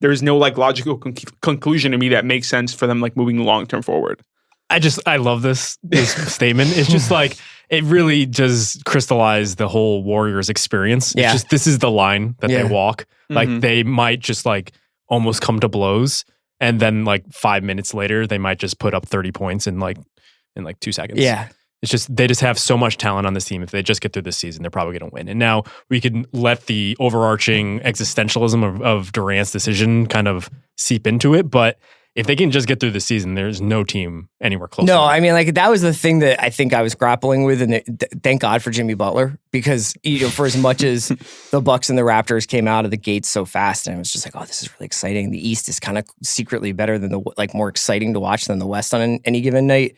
there's no like logical conclusion to me that makes sense for them like moving long-term forward. I love this statement. It's just like, it really just crystallized the whole Warriors experience. Yeah. It's just, this is the line that they walk. Like they might just like almost come to blows. And then like 5 minutes later, they might just put up 30 points in 2 seconds. Yeah. It's just, they just have so much talent on this team. If they just get through this season, they're probably going to win. And now we can let the overarching existentialism of Durant's decision kind of seep into it. But if they can just get through the season, there's no team anywhere close. No, I mean, like that was the thing that I think I was grappling with, and thank God for Jimmy Butler, because for as much as the Bucks and the Raptors came out of the gates so fast, and I was just like, oh, this is really exciting. The East is kind of secretly better than more exciting to watch than the West on any given night.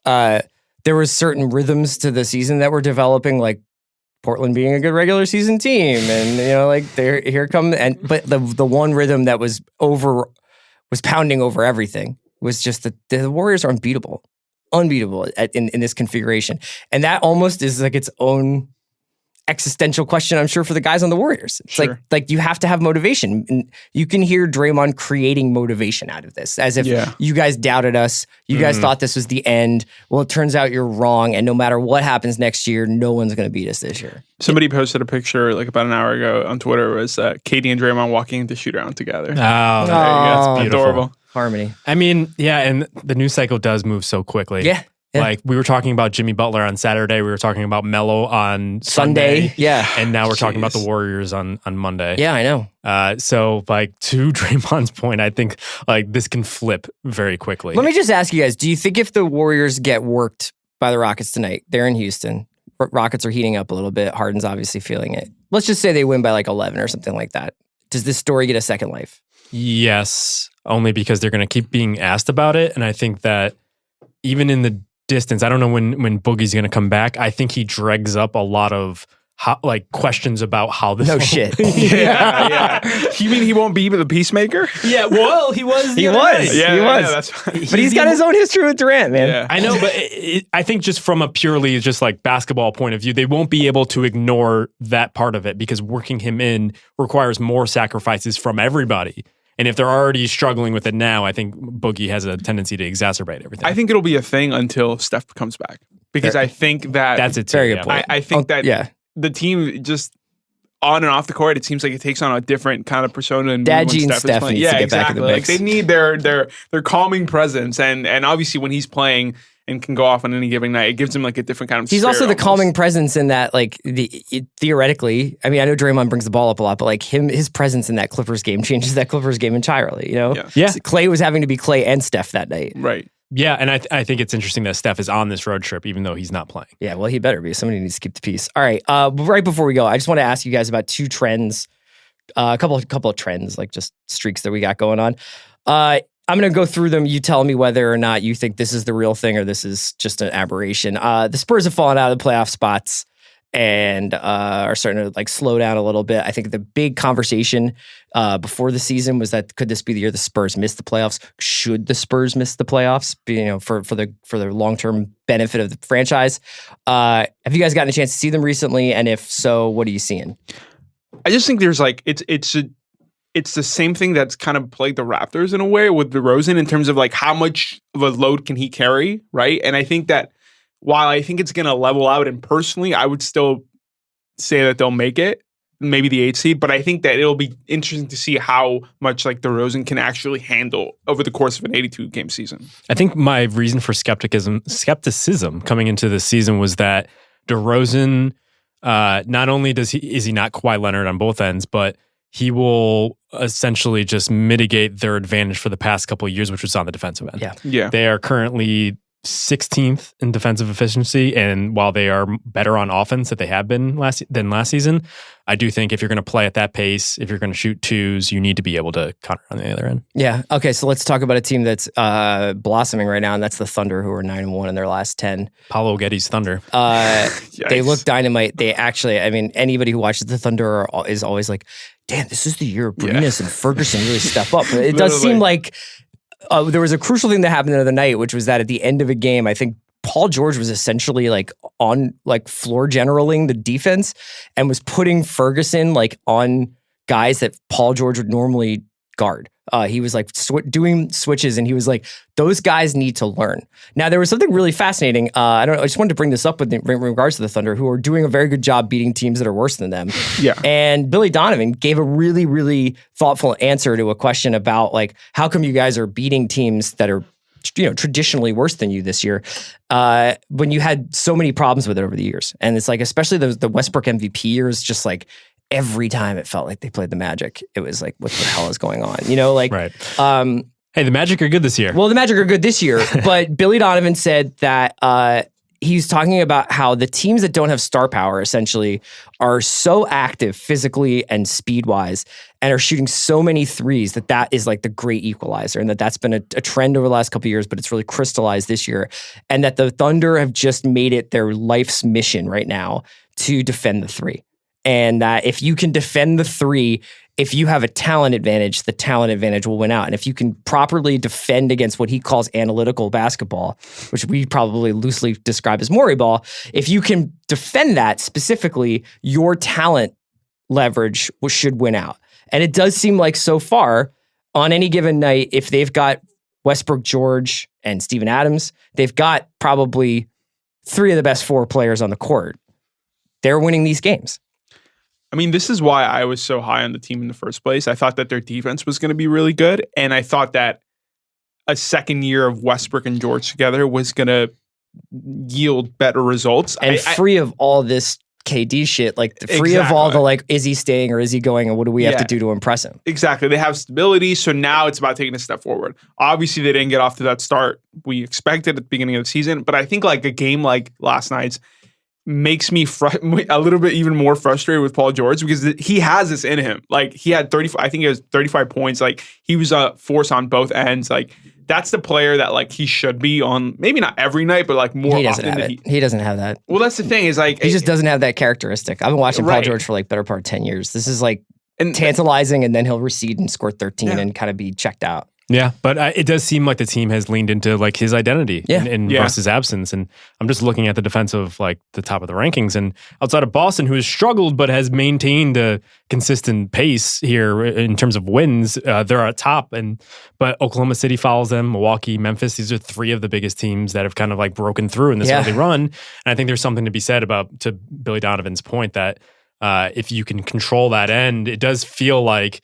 There was certain rhythms to the season that were developing, like Portland being a good regular season team, and like here come but the one rhythm that was pounding over everything was just that the Warriors are unbeatable in this configuration. And that almost is like its own existential question, I'm sure, for the guys on the Warriors. It's like you have to have motivation. And you can hear Draymond creating motivation out of this, as if you guys doubted us. You guys thought this was the end. Well, it turns out you're wrong. And no matter what happens next year, no one's going to beat us this year. Somebody posted a picture like about an hour ago on Twitter. It was Katie and Draymond walking into shoot around together. Oh, that's beautiful. Adorable. Harmony. I mean, yeah, and the news cycle does move so quickly. Yeah. Like we were talking about Jimmy Butler on Saturday. We were talking about Melo on Sunday. Yeah. And now we're talking about the Warriors on Monday. Yeah, I know. So like to Draymond's point, I think like this can flip very quickly. Let me just ask you guys, do you think if the Warriors get worked by the Rockets tonight, they're in Houston, Rockets are heating up a little bit, Harden's obviously feeling it. Let's just say they win by like 11 or something like that. Does this story get a second life? Yes, only because they're going to keep being asked about it. And I think that even in the distance, I don't know when Boogie's going to come back. I think he dregs up a lot of questions about how this. No shit. Yeah. You mean he won't be the peacemaker? Yeah. Well, he was. He was. Yeah, he was. That's right. But he's got his own history with Durant, man. Yeah. I know, but I think just from a purely just like basketball point of view, they won't be able to ignore that part of it because working him in requires more sacrifices from everybody. And if they're already struggling with it now, I think Boogie has a tendency to exacerbate everything. I think it'll be a thing until Steph comes back. Because I think that... That's it. Very good point. I think that the team just... On and off the court, it seems like it takes on a different kind of persona. And Dad G and Steph needs to get back in the mix. Like they need their calming presence. And obviously when he's playing and can go off on any given night, it gives him like a different kind of He's also the almost. calming presence in that, like, theoretically, I mean, I know Draymond brings the ball up a lot, but like his presence in that Clippers game changes that Clippers game entirely, Yeah. Klay was having to be Klay and Steph that night. Right. Yeah, and I think it's interesting that Steph is on this road trip, even though he's not playing. Yeah, well, he better be. Somebody needs to keep the peace. All right, right before we go, I just want to ask you guys about two trends, a couple of trends, like just streaks that we got going on. I'm going to go through them. You tell me whether or not you think this is the real thing or this is just an aberration. The Spurs have fallen out of the playoff spots and are starting to like slow down a little bit. I think the big conversation before the season was that could this be the year the Spurs miss the playoffs? Should the Spurs miss the playoffs? For the long-term benefit of the franchise. Have you guys gotten a chance to see them recently? And if so, what are you seeing? I just think there's like it's the same thing that's kind of plagued the Raptors in a way with DeRozan in terms of like how much of a load can he carry, right? And I think that while I think it's going to level out, and personally, I would still say that they'll make it, maybe the 8th seed, but I think that it'll be interesting to see how much like DeRozan can actually handle over the course of an 82-game season. I think my reason for skepticism coming into this season was that DeRozan, not only is he not Kawhi Leonard on both ends, but he will essentially just mitigate their advantage for the past couple of years, which was on the defensive end. Yeah. They are currently 16th in defensive efficiency, and while they are better on offense that they have been last season, I do think if you're going to play at that pace, if you're going to shoot twos, you need to be able to counter on the other end. Yeah. Okay. So let's talk about a team that's blossoming right now, and that's the Thunder, who are 9-1 in their last 10. Paolo Uggetti's Thunder. They look dynamite. They actually, I mean, anybody who watches the Thunder is always like, "Damn, this is the year of Barinas and Ferguson really step up." But it does seem like there was a crucial thing that happened the other night, which was that at the end of a game, I think Paul George was essentially like on like floor generaling the defense and was putting Ferguson like on guys that Paul George would normally guard. He was like doing switches, and he was like, those guys need to learn. Now, there was something really fascinating. I just wanted to bring this up in regards to the Thunder, who are doing a very good job beating teams that are worse than them. Yeah. And Billy Donovan gave a really, really thoughtful answer to a question about like, how come you guys are beating teams that are, you know, traditionally worse than you this year, when you had so many problems with it over the years. And it's like, especially the Westbrook MVP years, just like, every time it felt like they played the Magic, it was like, what the hell is going on? You know, like, right. Hey, the Magic are good this year. Well, the Magic are good this year, but Billy Donovan said that he's talking about how the teams that don't have star power essentially are so active physically and speed-wise and are shooting so many threes that is like the great equalizer, and that's been a trend over the last couple of years, but it's really crystallized this year, and that the Thunder have just made it their life's mission right now to defend the three. And that if you can defend the three, if you have a talent advantage, the talent advantage will win out. And if you can properly defend against what he calls analytical basketball, which we probably loosely describe as Morey ball, if you can defend that specifically, your talent leverage should win out. And it does seem like so far, on any given night, if they've got Westbrook, George, and Steven Adams, they've got probably three of the best four players on the court. They're winning these games. I mean, this is why I was so high on the team in the first place. I thought that their defense was going to be really good, and I thought that a second year of Westbrook and George together was going to yield better results. And free of all this KD shit, like free of all the like, is he staying or is he going, and what do we have to do to impress him? Exactly. They have stability, so now it's about taking a step forward. Obviously, they didn't get off to that start we expected at the beginning of the season, but I think like a game like last night's makes me a little bit even more frustrated with Paul George, because he has this in him. Like, he had 35, I think it was 35 points. Like, he was a force on both ends. Like, that's the player that like he should be on, maybe not every night, but like more often. He doesn't have that. Well, that's the thing, is like, he just doesn't have that characteristic. I've been watching Paul George for like better part of 10 years. This is like tantalizing, and then he'll recede and score 13 and kind of be checked out. Yeah, but it does seem like the team has leaned into like his identity in Russ's absence. And I'm just looking at the defense of like the top of the rankings, and outside of Boston, who has struggled but has maintained a consistent pace here in terms of wins, they're at top. But Oklahoma City follows them, Milwaukee, Memphis. These are three of the biggest teams that have kind of like broken through in this early run. And I think there's something to be said about, to Billy Donovan's point, that if you can control that end, it does feel like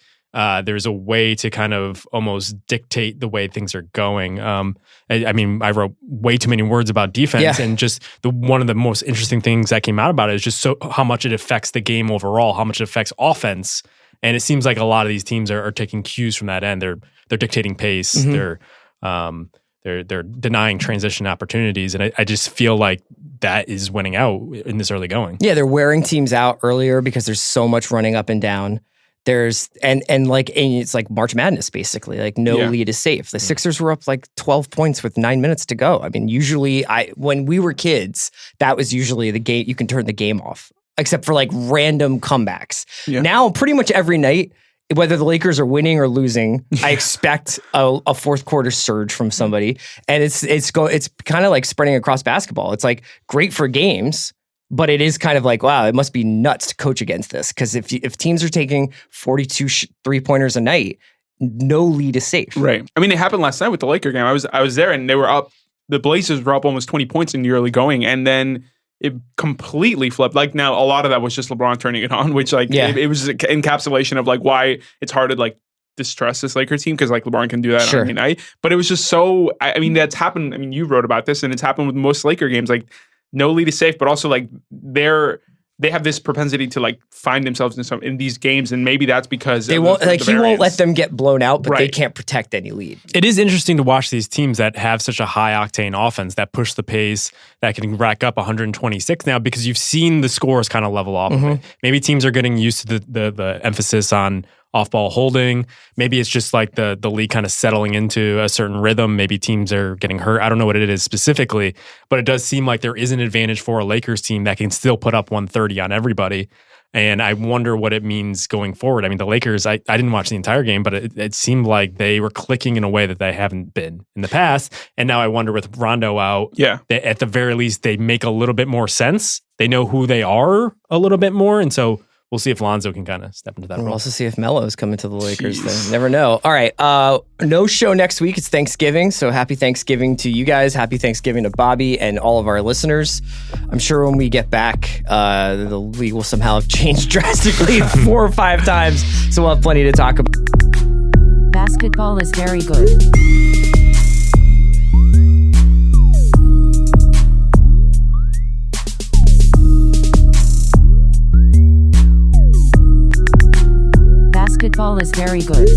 there's a way to kind of almost dictate the way things are going. I mean, I wrote way too many words about defense, and just one of the most interesting things that came out about it is just how much it affects the game overall, how much it affects offense. And it seems like a lot of these teams are taking cues from that end. They're dictating pace. Mm-hmm. They're denying transition opportunities, and I just feel like that is winning out in this early going. Yeah, they're wearing teams out earlier because there's so much running up and down. There's and it's like March Madness basically. Like no lead is safe. The Sixers were up like 12 points with 9 minutes to go. I mean, usually when we were kids, that was usually the game. You can turn the game off, except for like random comebacks. Yeah. Now, pretty much every night, whether the Lakers are winning or losing, I expect a fourth quarter surge from somebody, and it's kind of like spreading across basketball. It's like great for games. But it is kind of like, wow, it must be nuts to coach against this, because if teams are taking 42 3-pointers a night, no lead is safe. Right. I mean, it happened last night with the Laker game. I was there, and they were up. The Blazers were up almost 20 points in the early going, and then it completely flipped. Like, now a lot of that was just LeBron turning it on, which like it was an encapsulation of like why it's hard to like distrust this Laker team, because like LeBron can do that on any night. But it was just so. I mean, that's happened. I mean, you wrote about this, and it's happened with most Laker games. Like, no lead is safe, but also like they're they have this propensity to like find themselves in these games, and maybe that's because they won't he won't let them get blown out, but they can't protect any lead. It is interesting to watch these teams that have such a high octane offense that push the pace, that can rack up 126 now, because you've seen the scores kind of level off. Mm-hmm. Maybe teams are getting used to the emphasis on off-ball holding. Maybe it's just like the league kind of settling into a certain rhythm. Maybe teams are getting hurt. I don't know what it is specifically, but it does seem like there is an advantage for a Lakers team that can still put up 130 on everybody. And I wonder what it means going forward. I mean, the Lakers, I didn't watch the entire game, but it seemed like they were clicking in a way that they haven't been in the past. And now I wonder with Rondo out, at the very least, they make a little bit more sense. They know who they are a little bit more. And so we'll see if Lonzo can kind of step into that role. We'll also see if Melo's coming to the Lakers. Then. Never know. All right. No show next week. It's Thanksgiving. So happy Thanksgiving to you guys. Happy Thanksgiving to Bobby and all of our listeners. I'm sure when we get back, the league will somehow have changed drastically 4 or 5 times. So we'll have plenty to talk about. Basketball is very good. Basketball is very good.